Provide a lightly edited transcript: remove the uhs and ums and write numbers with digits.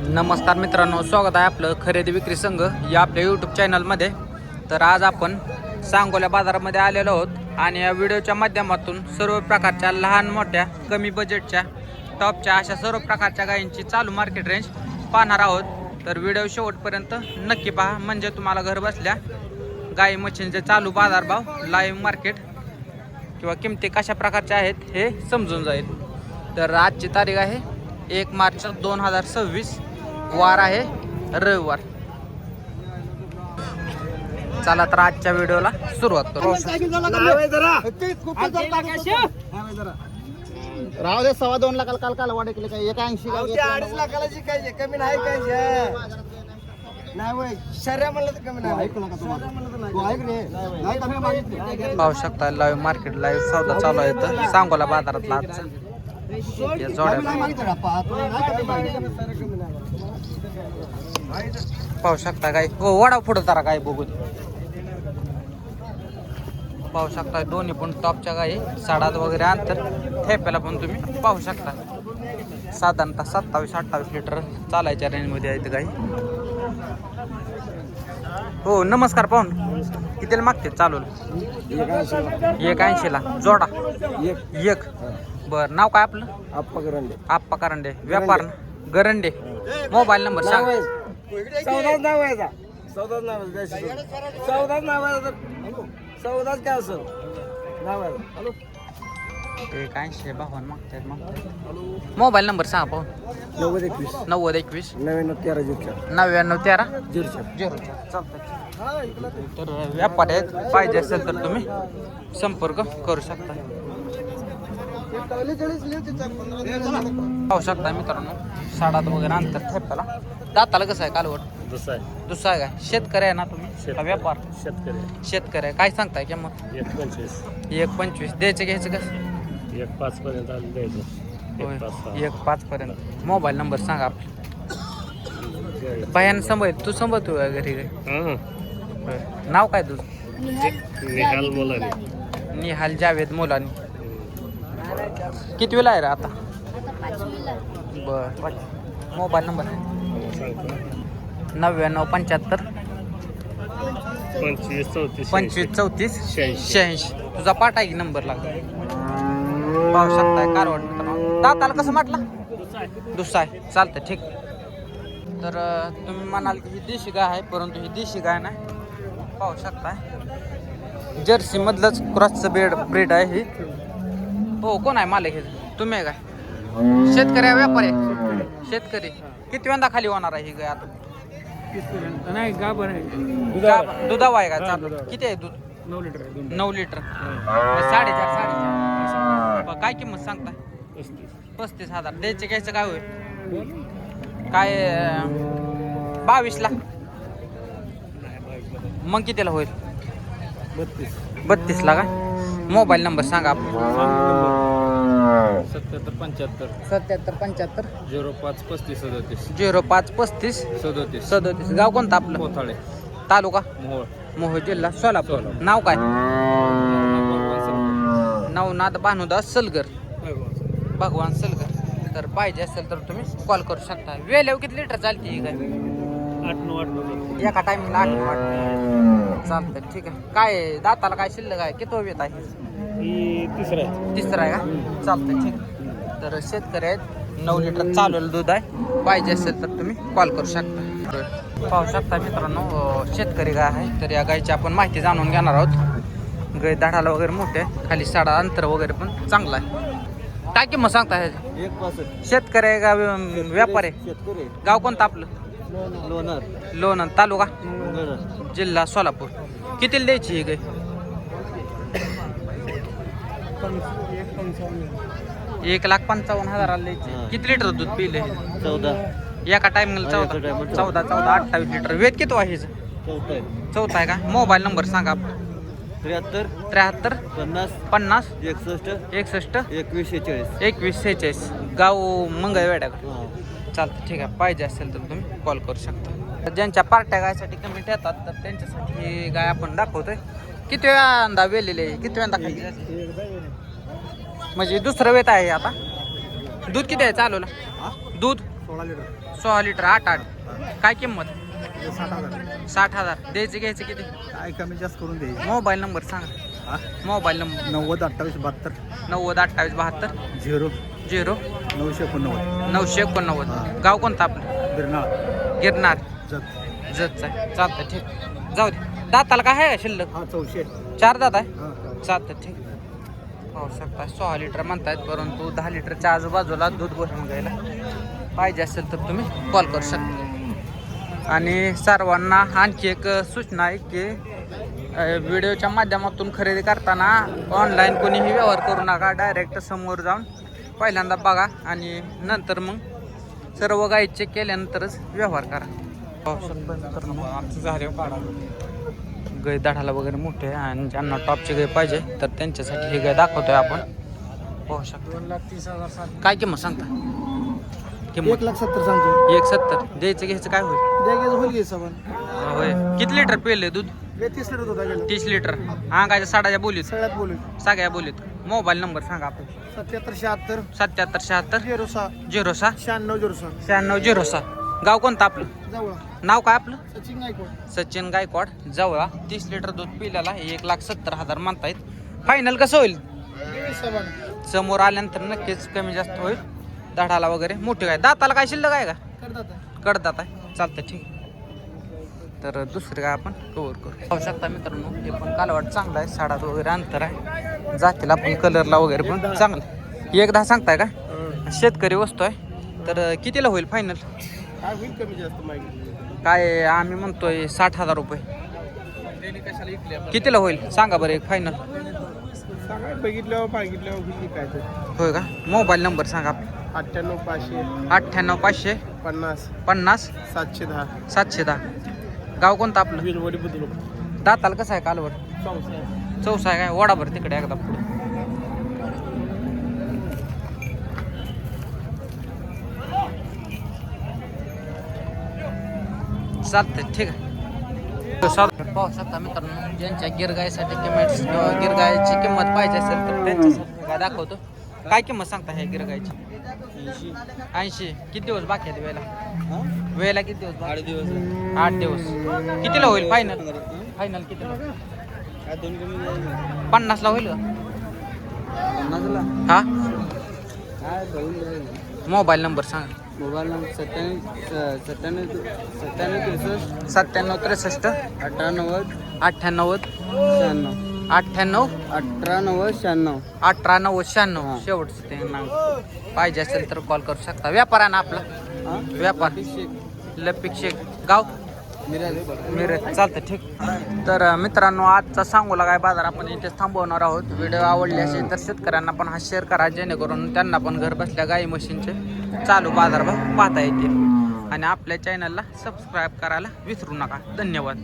नमस्कार मित्रांनो, स्वागत आहे आपलं खरेदी विक्री संघ या आपल्या यूट्यूब चॅनलमध्ये. तर आज आपण सांगोला बाजारामध्ये आलेलो आहोत आणि या व्हिडिओच्या माध्यमातून सर्व प्रकारच्या लहान मोठ्या कमी बजेटच्या टॉपच्या अशा सर्व प्रकारच्या गायींची चालू मार्केट रेंज पाहणार आहोत. तर व्हिडिओ शेवटपर्यंत नक्की पहा, म्हणजे तुम्हाला घर बसल्या गाई म्हशींचे चालू बाजारभाव, लाईव्ह मार्केट किंवा किमती कशा प्रकारच्या आहेत हे समजून जाईल. तर आजची तारीख आहे 1 मार्च 2026, वार आहे रविवार. चला तर आजच्या व्हिडिओला सुरुवात करू. राहू दे, 2.25 लाखाला काल काल वाढ केली काय 81 2.5 लाखाला शिकायचे कमी नाही काय नाही वय शर्या म्हणलं तर कमी नाही. ऐकलं का तुम्हाला? ऐक रे, नाही कमी मागितली. पाहू शकता लाईव्ह मार्केट, लाईव्ह सौदा चालू आहे तर सांगोला बाजारातला आजचा या जोड्या. नाही मागितलं राप्पा, तुला नाही कमी मागितलं. पाहू शकता काय हो, वडा पुढं तारा काय बघू. पाहू शकता दोन्ही पण टॉपच्या गाई, साडात वगैरे अंतर ठेप्याला पण तुम्ही पाहू शकता. साधारणतः 27-28 लिटर चालायच्या रेंजमध्ये आहेत गाई. हो नमस्कार पाहून, कितीला मागते चालू? 180 ला जोडा एक. बर, नाव काय आपलं? आप्पा करंडे, व्यापार गरंडे. मोबाईल नंबर सांग. 180 भावान मागतात मग. मोबाईल नंबर सांगा पाहून. 9021 9913 तर व्यापारी आहेत, पाहिजे असेल तर तुम्ही संपर्क करू शकता. पाहू शकता मित्रांनो, साडात वगैरे अंतर ठेप्याला. दाताला कसं आहे कालवड? दुसरा आहे काय? शेतकरी आहे ना तुम्ही का व्यापार? शेतकरी आहे. काय सांगताय किंमत? 1.25 द्यायचं, घ्यायचं कसं? 1.5 पर्यंत आलं द्यायचं. 1.5 पर्यंत. मोबाईल नंबर सांगा आपला. बायानं संभळ, तू संभळतो घरी काय? नाव काय तुझं? निहाल मुलाने. निहाल जावेद मुलानी. किती वेळा आहे रे आता? बर. मोबाईल नंबर आहे 9975 25 34 86. तुझा पाठ आहे की नंबर लागला? पाहू शकताय कारवाड मित्रांनो. दाताला कसं म्हटलं? दुसरा आहे. चालतं, ठीक. तर तुम्ही म्हणाल की ही देशी गाय आहे, परंतु ही देशी गाय नाही. पाहू शकताय जर्सी मधलंच क्रॉसचं ब्रीड आहे ही. हो, कोण आहे मालक हे? तुम्ही आहे काय? शेतकरी आहे, व्यापारी आहे? शेतकरी. किती वेळा खाली होणार आहे ही गाय आता? नाही गाभण आहे. दुधावा आहे का? चालू. किती आहे दूध? 9 लिटर. 4.5 काय किंमत सांगताय? 35,000. द्यायचे घ्यायचं काय होईल? काय 22 ला? मग कितीला होईल? 32 ला का? मोबाईल नंबर सांगा. 77 75 05 35 37 05 35 37. गाव कोणतं आपलं? कोथाळे तालुका मोहोळ मोहोळ, जिल्हा सोलापूर. नाव काय? नवनाथ भानुदास सलगर, भगवान सलगर. तर पाहिजे असेल तर तुम्ही कॉल करू शकता. वेळेवर किती लिटर चालते ही काय? 8-9 एका टाइमिंगला 8 वाटतं. चालतं, ठीक आहे. काय दाताला काय शिल्लक आहे? किती वेळ आहे? तिसरा आहे का? चालतं, ठीक. तर शेतकरी आहेत, 9 लिटर चालवलं दूध आहे. पाहिजे असेल तर तुम्ही कॉल करू शकता. पाहू शकता मित्रांनो, शेतकरी गाय आहे. तर या गायची आपण माहिती जाणून घेणार आहोत. गाय दाढाला वगैरे मोठे आहे, खाली साडा अंतर वगैरे पण चांगला आहे. काय किंमत सांगता आहे? 1.65. शेतकरी आहे का व्यापारी आहे? शेतकरी. गाव कोणतं आपलं? लोणंद, तालुका जिल्हा सोलापूर. कितीला द्यायची ही गाय? 1,55,000 द्यायची. किती लिटर दूध पिले? 14. एका टाइमिंगला 14 28 लिटर. वेट किती आहे हिचं? चौथा आहे का? मोबाईल नंबर सांगा. 73 50 61 21 46. गाव मंगळवेढा. चालतं, ठीक आहे. पाहिजे असेल तर तुम्ही कॉल करू शकता. ज्यांच्या पार्ट्या गायसाठी कमेंट येतात तर त्यांच्यासाठी ही गाय आपण दाखवतोय. किती वेळा वेलेली आहे? किती वेळा खाली? म्हणजे दुसरं वेत आहे आता. दूध किती आहे चालूला? दूध 16 लिटर 6 लिटर 8 काय किंमत 60,000 60,000 द्यायचे घ्यायचे किती काय कमी जास्त करून द्यायची मोबाईल नंबर सांगा मोबाईल नंबर 90 28 72 90 28 72 0 0 989 989 गाव कोणतं आपलं बिरनाळ गिरनार जत जतच आहे चालतं ठीक जाऊ दे दाताला काय आहे का शिल्लक हा 400 4 दात आहे हा चालतं ठीक पाहू शकता 6 लिटर म्हणतायत परंतु 10 लिटरच्या आजूबाजूला दूध भरून घ्यायला पाहिजे असेल तर तुम्ही कॉल करू शकता आणि सर्वांना आणखी एक सूचना आहे की व्हिडिओच्या माध्यमातून खरेदी करताना ऑनलाईन कोणीही व्यवहार करू नका डायरेक्ट समोर जाऊन पहिल्यांदा बघा आणि नंतर मग सर्व गाई चेक केल्यानंतरच व्यवहार करा पाहू शकता तर आमचं झाले काढा गाय दाढाला वगैरे मोठे आहे आणि ज्यांना टॉपची गाय पाहिजे तर त्यांच्यासाठी ही गाय दाखवतोय आपण पाहू शकतो 2,30,000 काय किंमत सांगता किंमत 1,70,000 सांगतो 170 द्यायचं घ्यायचं काय होईल द्यायचं होईल घे साबण होय किती लिटर पिले दूध 30 लिटर होता गेलं 30 लिटर अंगाच्या साडाच्या बोलीत सगळ्यात बोलू सगळ्या बोलीत मोबाईल नंबर सांगा आपण 77 77 76 06 06 96 96 06 गाव कोणतं आपलं जवळ नाव काय आपलं सचिन गायकवाड सचिन गायकवाड जवळा 30 लिटर दूध पिल्याला 1,70,000 म्हणतायत फायनल कसं होईल साबण समोर आल्यानंतर नक्कीच कमी जास्त होईल दाढाला वगैरे मोठी काय दाताला काय शिल्लक आहे का करतात कडदात आहे चालतं ठीक तर दुसरे काय आपण कव्हर करू पाहू शकता मित्रांनो हे पण कालवाट चांगला आहे साडात वगैरे अंतर आहे जातीला पण कलरला वगैरे पण चांगलं एकदा सांगताय का शेतकरी वस्तू आहे तर कितीला होईल फायनल काय होईल कमी जास्त माहिती काय आम्ही म्हणतोय 60,000 रुपये कितीला होईल सांगा बरं एक फायनल सांगा बघितल्यावर मागितल्यावर होईल काय तर होय का मोबाईल नंबर सांगा 98 500 98 500 50 50 710 710 गाव कोणतं आपलं विलवडी बुद्रुक दाताला कसं आहे कालवड चौसा आहे काय वडाभर तिकडे एकदा पुढे चालतंय ठीक आहे पाहू शकता मित्रांनो ज्यांच्या गिरगायसाठी किंमत किंवा गिरगायची किंमत पाहिजे असेल तर त्यांच्यासाठी काय दाखवतो काय किंमत सांगता ह्या गिरगायची 80 किती दिवस बाकी आहेत वेळेला किती दिवस 8 दिवस कितीला होईल फायनल फायनल कितीला 50 ला होईल का हा मोबाईल नंबर सांगा मोबाईल नंबर 97 97 98 शेवटचं ते नाव पाहिजे असेल तर कॉल करू शकता व्यापार आहे ना आपला व्यापार लपिक शेख गाव मिरज चालतं ठीक तर मित्रांनो आजचा सांगोला काय बाजार आपण इथेच थांबवणार आहोत व्हिडिओ आवडले असेल तर शेतकऱ्यांना पण हा शेअर करा जेणेकरून त्यांना पण घर बसल्या गाई म्हशींचे चालू बाजारभाव पाहता येतील आणि आपल्या चॅनलला सबस्क्राईब करायला विसरू नका धन्यवाद.